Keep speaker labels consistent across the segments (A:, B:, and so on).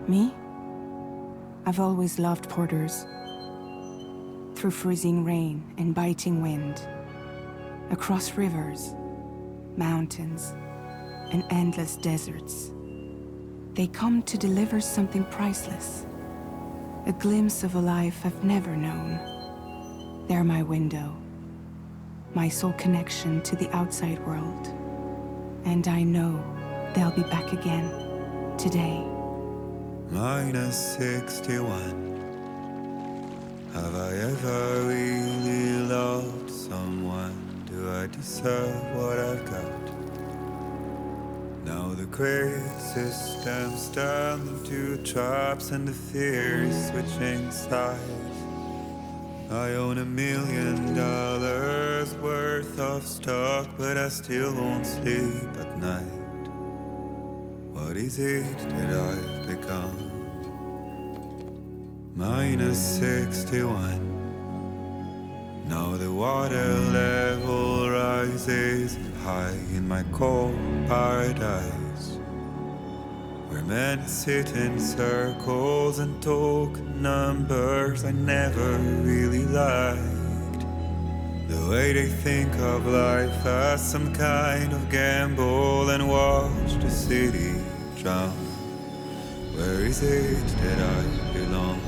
A: Me? I've always loved porters. Through freezing rain and biting wind, across rivers, mountains, and endless deserts, they come to deliver something priceless. A glimpse of a life I've never known. They're my window, my sole connection to the outside world. And I know they'll be back again, today.
B: -61. Have I ever really loved someone? Do I deserve what I've got? Now the crazy system's turned into traps and the fear is switching sides. I own $1 million worth of stock, but I still won't sleep at night. What is it that I've become? -61. Now the water level rises high in my cold paradise, where men sit in circles and talk numbers I never really liked. The way they think of life as some kind of gamble and watch the city drown. Where is it that I belong?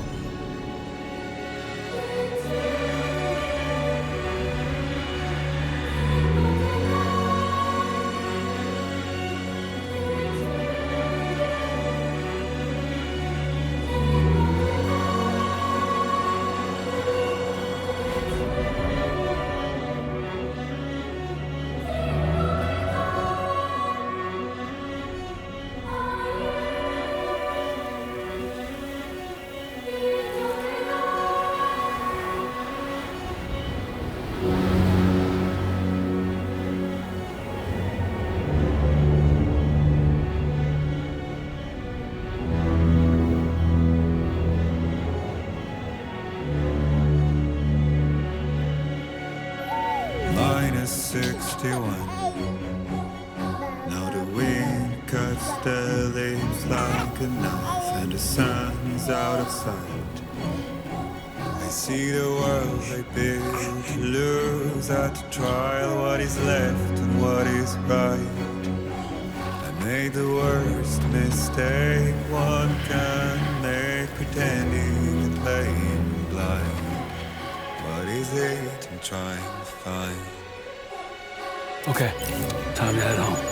B: -61. Now the wind cuts the leaves like a knife and the sun's out of sight. I see the world I built to lose at the trial, what is left and what is right. I made the worst mistake one can make, pretending and playing blind. What is it I'm trying to find?
C: Okay, time to head home.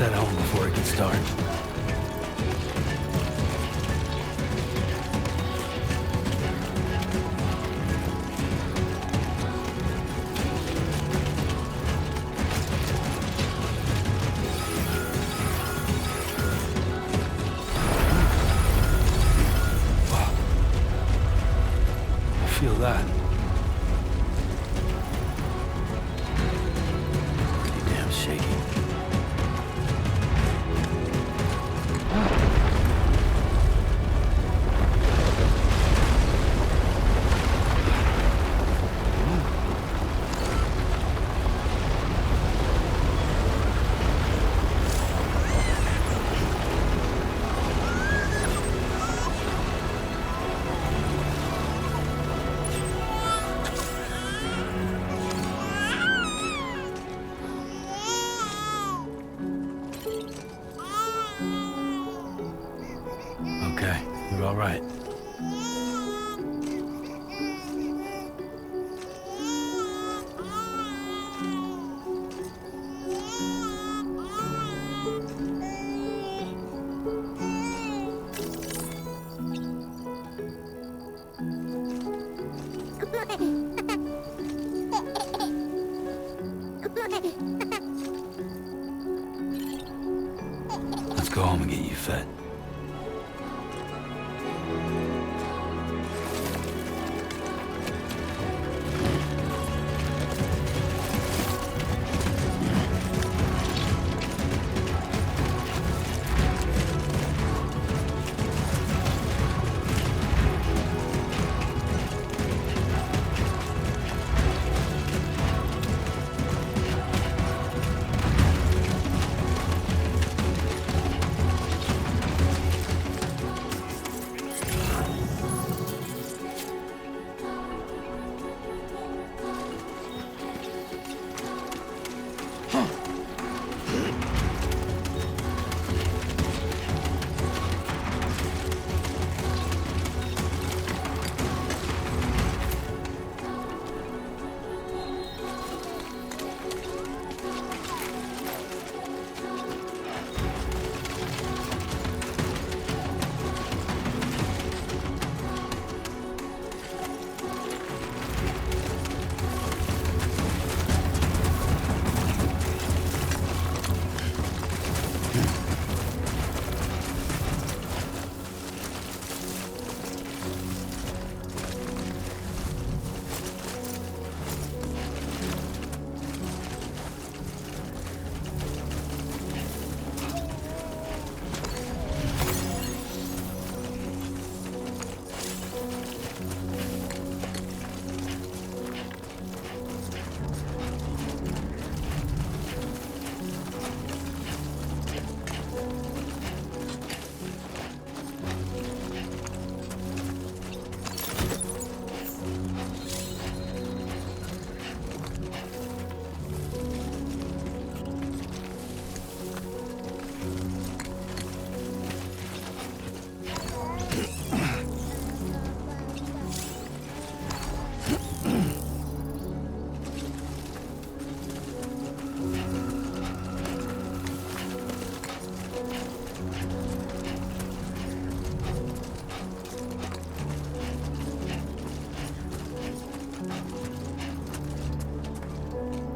C: head home before it gets dark. Feel that. Pretty damn shaky. Okay, you're all right. Let's go home and get you fed.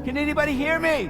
D: Can anybody hear me?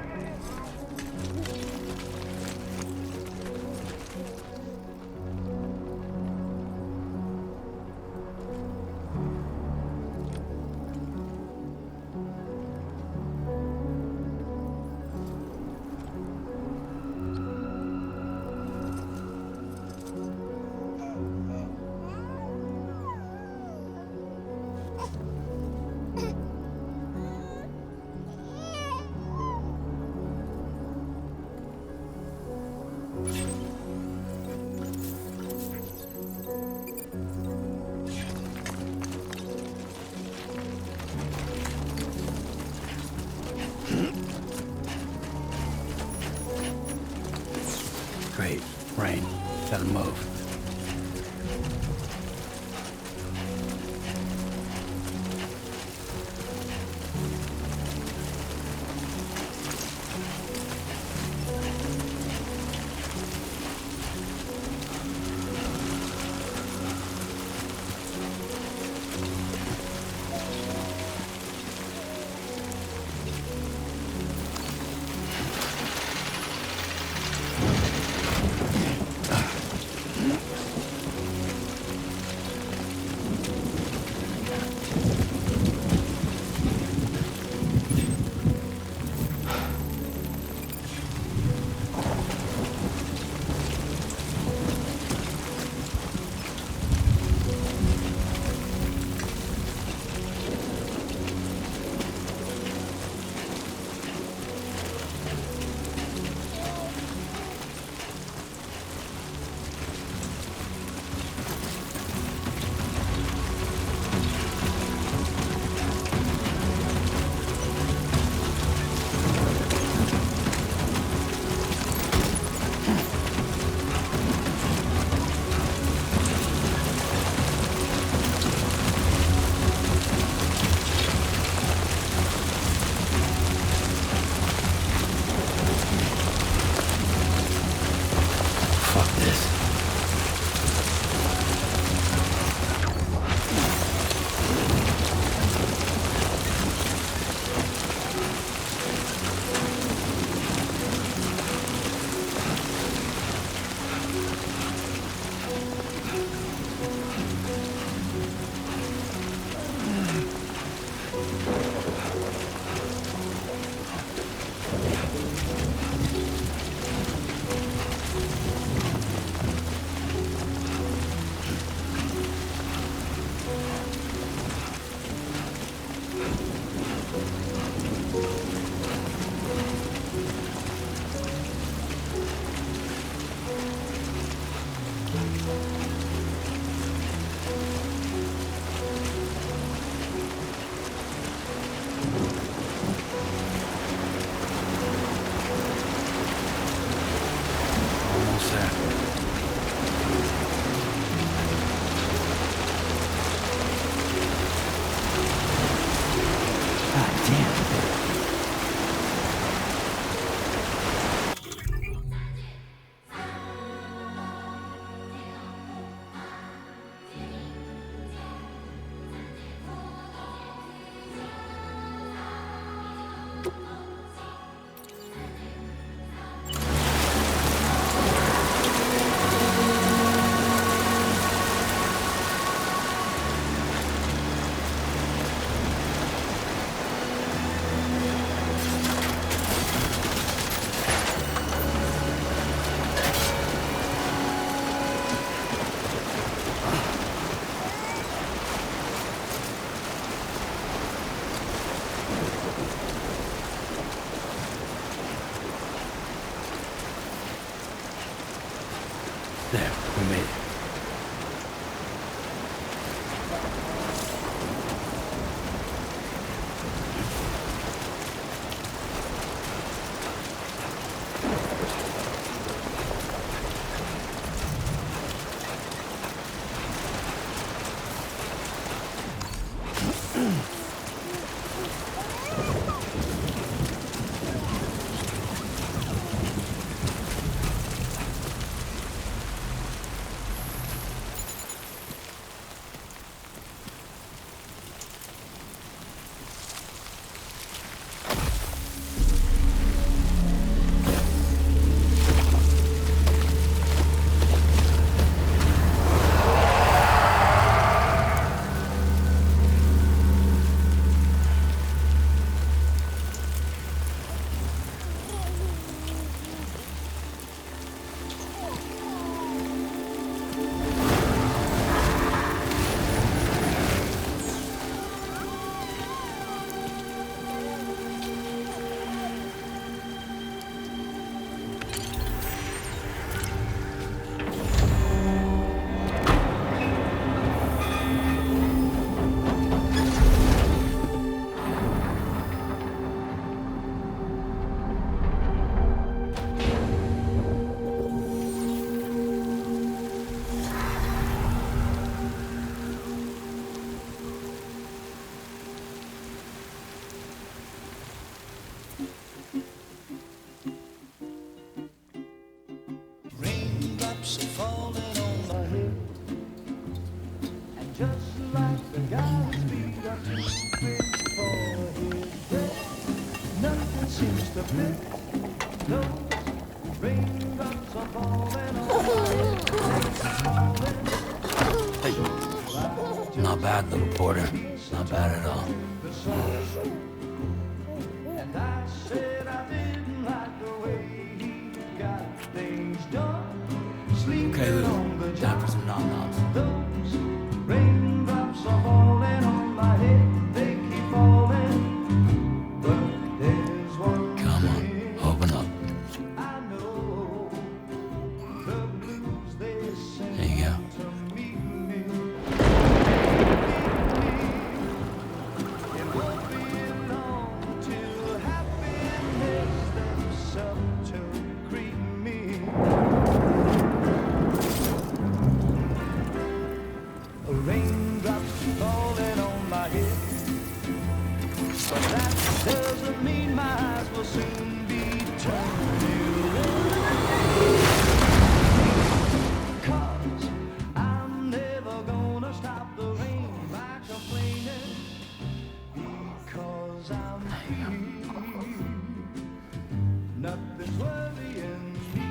C: Great. Rain. Gotta move.
D: seems to fit. Those raindrops are falling on my head.
C: Hey. Not bad, little Porter. Not bad at all.
D: And I said I didn't like the way he got things done. Sleeping
C: Okay, Lou.
D: on the
C: Time for
D: job.
C: some nom-noms.
D: Those raindrops are falling on my head. They keep falling. But there's one
C: Come on,
D: thing
C: open up.
D: I know. The blues they sing
C: There you go.
D: to meet me. It won't be long till happiness themselves to greet me. Raindrops falling on my head, but that doesn't mean my eyes will soon be turning red. 'Cause I'm never gonna stop the rain by complaining, because I'm free. Nothing's worrying me.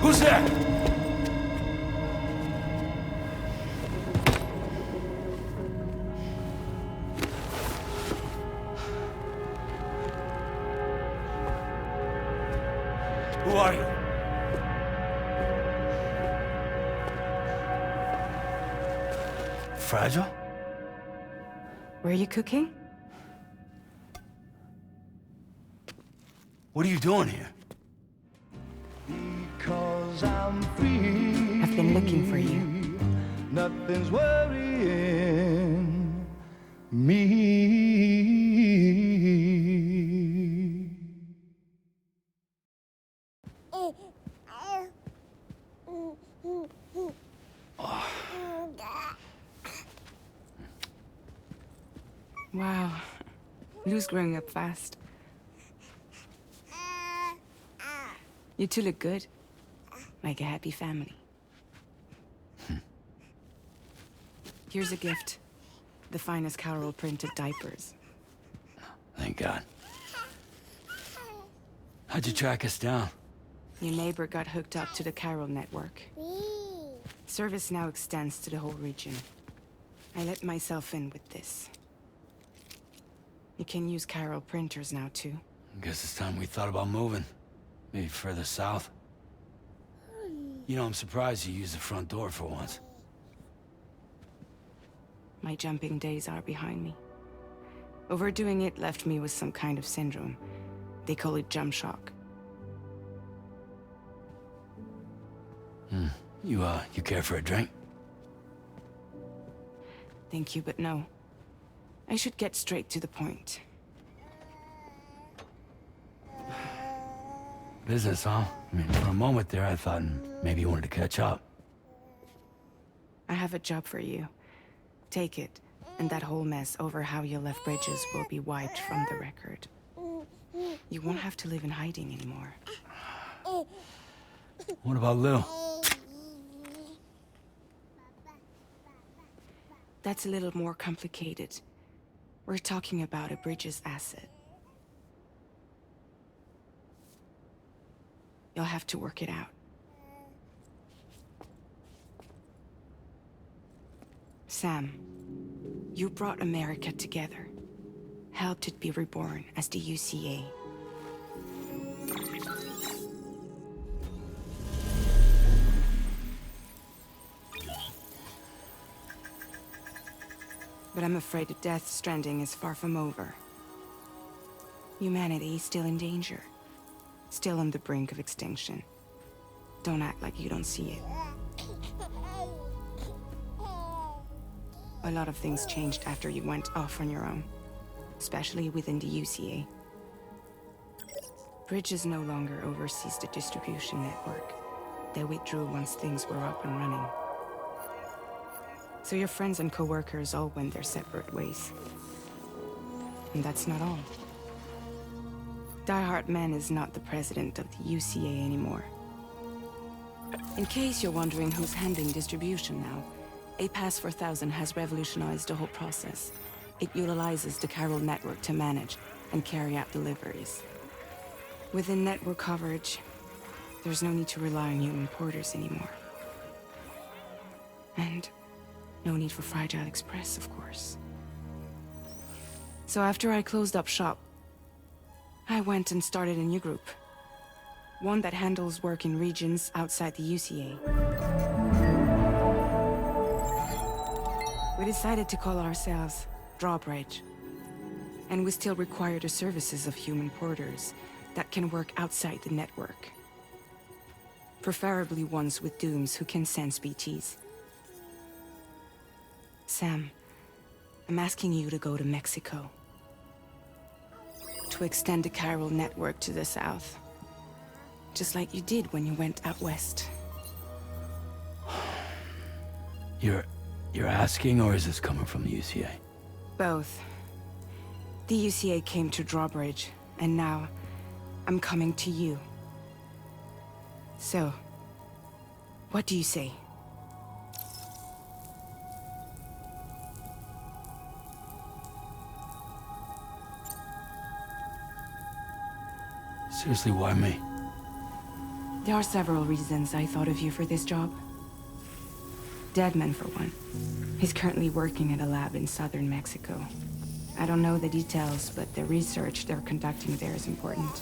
C: Who's there? Who are you? Fragile?
A: Were you cooking?
C: What are you doing here?
D: Because I'm free.
A: I've been looking for you.
D: Nothing's worrying me.
A: Wow. Lou's growing up fast. You two look good. Like a happy family. Here's a gift. The finest Carol printed diapers.
C: Thank God. How'd you track us down?
A: Your neighbor got hooked up to the Carol network. Service now extends to the whole region. I let myself in with this. You can use Carol printers now too.
C: Guess it's time we thought about moving. Maybe further south. You know, I'm surprised you used the front door for once.
A: My jumping days are behind me. Overdoing it left me with some kind of syndrome. They call it jump shock.
C: You care for a drink?
A: Thank you, but no. I should get straight to the point.
C: Business, huh? I mean, for a moment there, I thought maybe you wanted to catch up.
A: I have a job for you. Take it, and that whole mess over how you left Bridges will be wiped from the record. You won't have to live in hiding anymore.
C: What about Lou?
A: That's a little more complicated. We're talking about a Bridges asset. You'll have to work it out. Sam, you brought America together. Helped it be reborn as the UCA. But I'm afraid that Death Stranding is far from over. Humanity is still in danger. still on the brink of extinction. Don't act like you don't see it. A lot of things changed after you went off on your own, especially within the UCA. Bridges no longer oversees the distribution network. They withdrew once things were up and running. So your friends and co-workers all went their separate ways. And that's not all. Die Hard Man is not the president of the UCA anymore. In case you're wondering who's handling distribution now, A Pass 4000 has revolutionized the whole process. It utilizes the chiral network to manage and carry out deliveries. Within network coverage, there's no need to rely on human porters anymore. And no need for Fragile Express, of course. So after I closed up shop, I went and started a new group. One that handles work in regions outside the UCA. We decided to call ourselves Drawbridge. And we still require the services of human porters that can work outside the network. Preferably ones with dooms who can sense BTs. Sam, I'm asking you to go to Mexico. To extend the chiral network to the south. Just like you did when you went out west.
C: You're asking, or is this coming from the UCA?
A: Both. The UCA came to Drawbridge, and now I'm coming to you. So, what do you say?
C: Seriously, why me?
A: There are several reasons I thought of you for this job. Deadman, for one. He's currently working at a lab in southern Mexico. I don't know the details, but the research they're conducting there is important.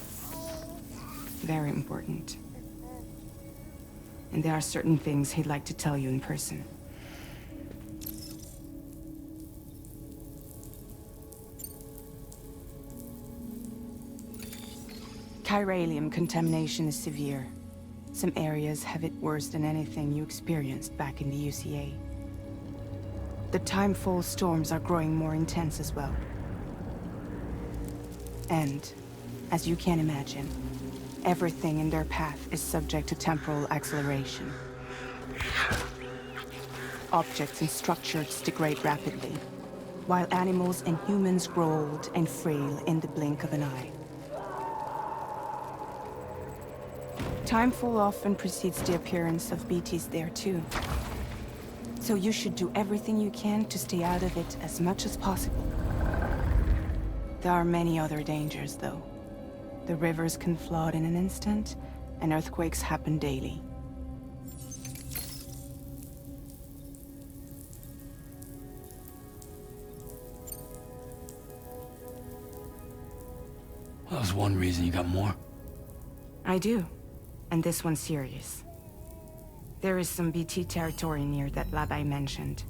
A: Very important. And there are certain things he'd like to tell you in person. Chiralium contamination is severe. Some areas have it worse than anything you experienced back in the UCA. The timefall storms are growing more intense as well. And, as you can imagine, everything in their path is subject to temporal acceleration. Objects and structures degrade rapidly, while animals and humans grow old and frail in the blink of an eye. Timefall often precedes the appearance of BTs there too. So you should do everything you can to stay out of it as much as possible. There are many other dangers, though. The rivers can flood in an instant, and earthquakes happen daily.
C: That was one reason. You got more?
A: I do. And this one's serious. There is some BT territory near that lab I mentioned.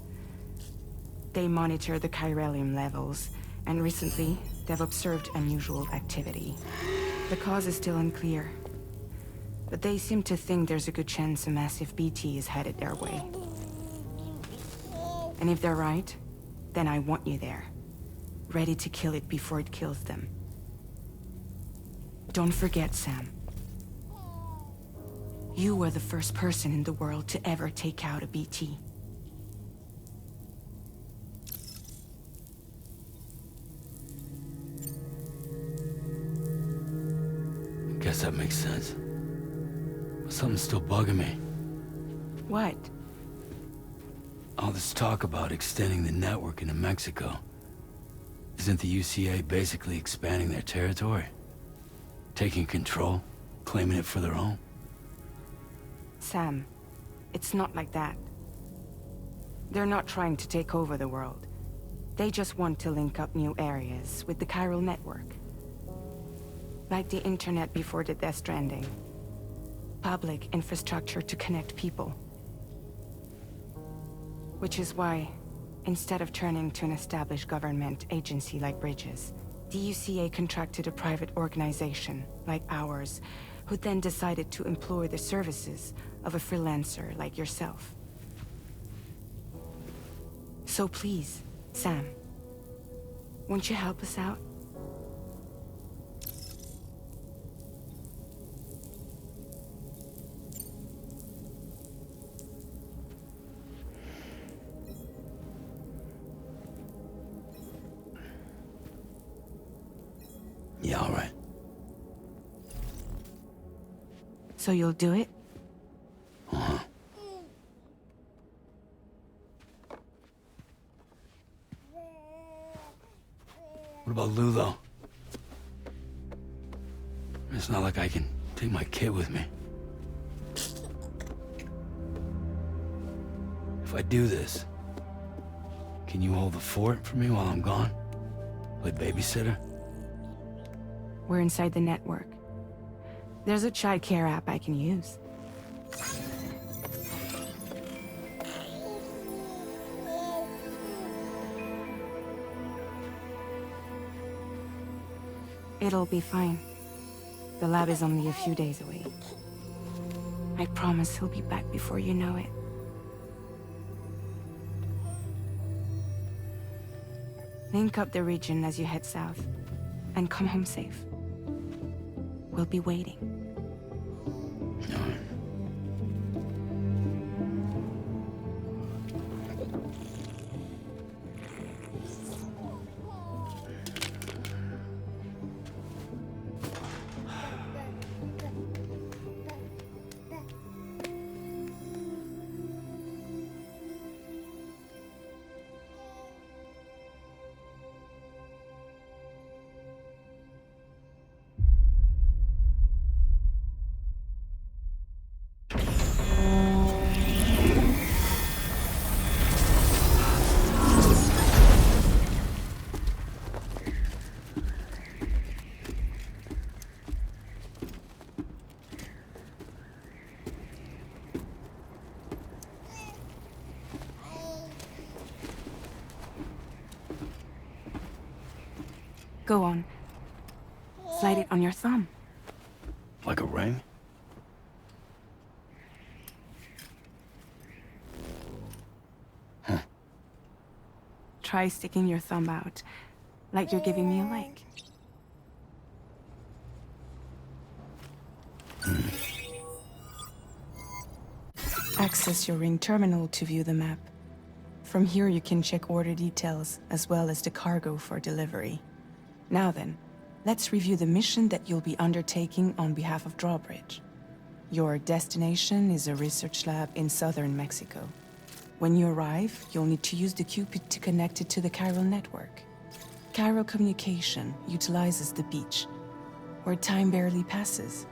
A: They monitor the chiralium levels, and recently, they've observed unusual activity. The cause is still unclear, but they seem to think there's a good chance a massive BT is headed their way. And if they're right, then I want you there, ready to kill it before it kills them. Don't forget, Sam. You were the first person in the world to ever take out a BT.
C: Guess that makes sense. But something's still bugging me.
A: What?
C: All this talk about extending the network into Mexico. Isn't the UCA basically expanding their territory? Taking control, claiming it for their own?
A: Sam, it's not like that. They're not trying to take over the world. They just want to link up new areas with the chiral network. Like the internet before the Death Stranding. Public infrastructure to connect people. Which is why, instead of turning to an established government agency like Bridges, The UCA contracted a private organization, like ours, who then decided to employ the services of a freelancer like yourself. So please, Sam, won't you help us out?
C: Yeah, all right.
A: So you'll do it?
C: Uh-huh. What about Lou, though? It's not like I can take my kid with me. If I do this, can you hold the fort for me while I'm gone? Play babysitter?
A: We're inside the network. There's a child care app I can use. It'll be fine. The lab is only a few days away. I promise he'll be back before you know it. Link up the region as you head south, and come home safe. We'll be waiting.
C: All right.
A: Go on. Slide it on your thumb.
C: Like a ring?
A: Try sticking your thumb out, like you're giving me a like. Access your ring terminal to view the map. From here you can check order details, as well as the cargo for delivery. Now then, let's review the mission that you'll be undertaking on behalf of Drawbridge. Your destination is a research lab in southern Mexico. When you arrive, you'll need to use the Cupid to connect it to the chiral network. Chiral communication utilizes the beach, where time barely passes.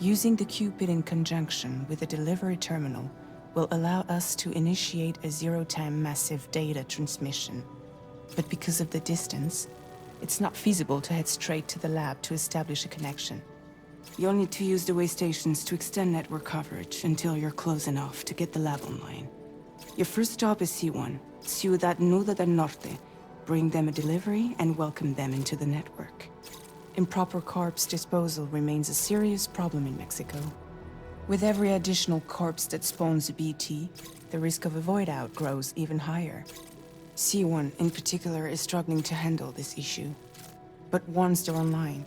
A: Using the Cupid in conjunction with the delivery terminal will allow us to initiate a zero-time massive data transmission. But because of the distance, it's not feasible to head straight to the lab to establish a connection. You'll need to use the way stations to extend network coverage until you're close enough to get the lab online. Your first stop is C1, Ciudad Nuda del Norte. Bring them a delivery and welcome them into the network. Improper corpse disposal remains a serious problem in Mexico. With every additional corpse that spawns a BT, the risk of a void out grows even higher. C1 in particular is struggling to handle this issue. But once they're online,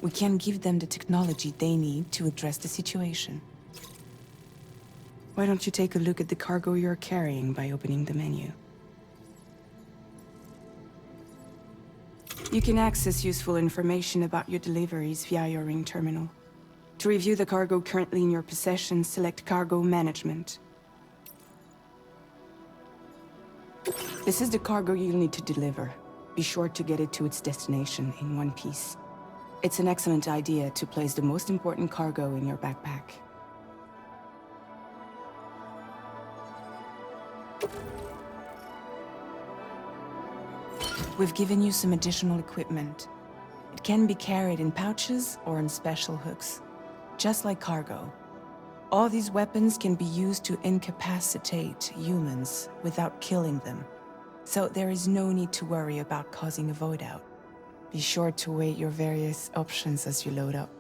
A: we can give them the technology they need to address the situation. Why don't you take a look at the cargo you're carrying by opening the menu? You can access useful information about your deliveries via your ring terminal. To review the cargo currently in your possession, select Cargo Management. This is the cargo you'll need to deliver. Be sure to get it to its destination in one piece. It's an excellent idea to place the most important cargo in your backpack. We've given you some additional equipment. It can be carried in pouches or on special hooks, just like cargo. All these weapons can be used to incapacitate humans without killing them. So there is no need to worry about causing a void out. Be sure to weigh your various options as you load up.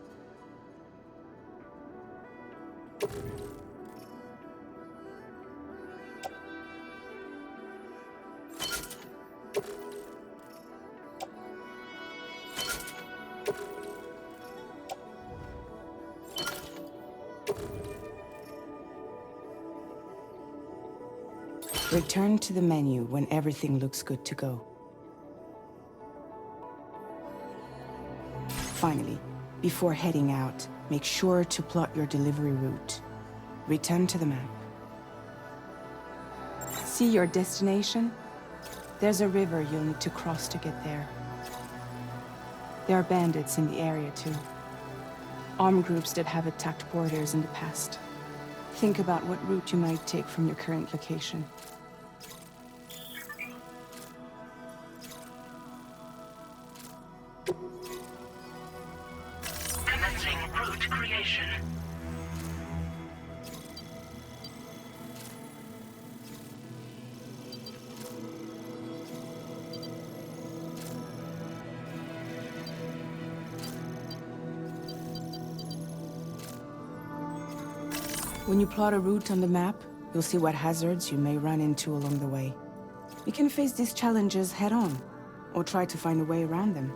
A: Return to the menu when everything looks good to go. Finally, before heading out, make sure to plot your delivery route. Return to the map. See your destination? There's a river you'll need to cross to get there. There are bandits in the area too. Armed groups that have attacked borders in the past. Think about what route you might take from your current location.
E: Commencing route creation.
A: When you plot a route on the map, you'll see what hazards you may run into along the way. You can face these challenges head-on, or try to find a way around them.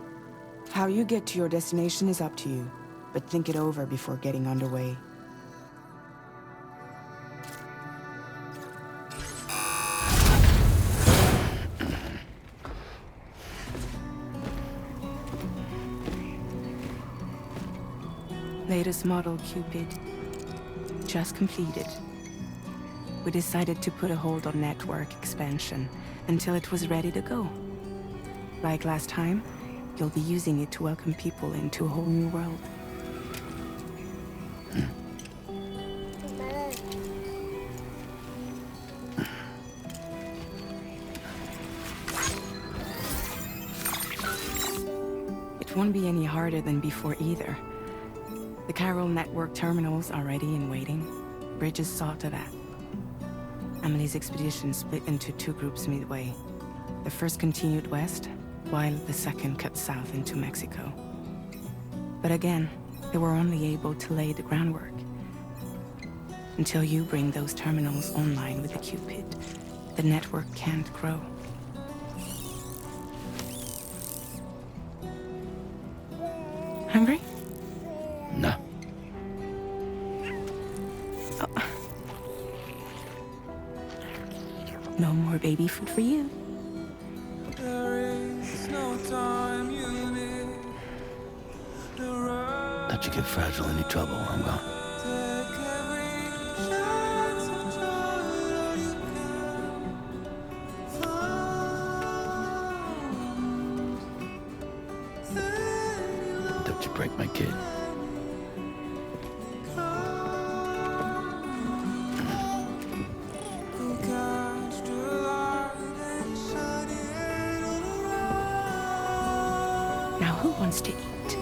A: How you get to your destination is up to you, but think it over before getting underway. Latest model Cupid. Just completed. We decided to put a hold on network expansion until it was ready to go. Like last time, you'll be using it to welcome people into a whole new world. It won't be any harder than before either. The Chiral network terminals are ready and waiting. Bridges saw to that. Emily's expedition split into two groups midway. The first continued west, while the second cut south into Mexico. But again, they were only able to lay the groundwork. Until you bring those terminals online with the Cupid, the network can't grow. Hungry?
C: No.
A: No more baby food for you.
C: Don't you get fragile any trouble, I'm gone. Don't you break my kid.
A: Now who wants to eat?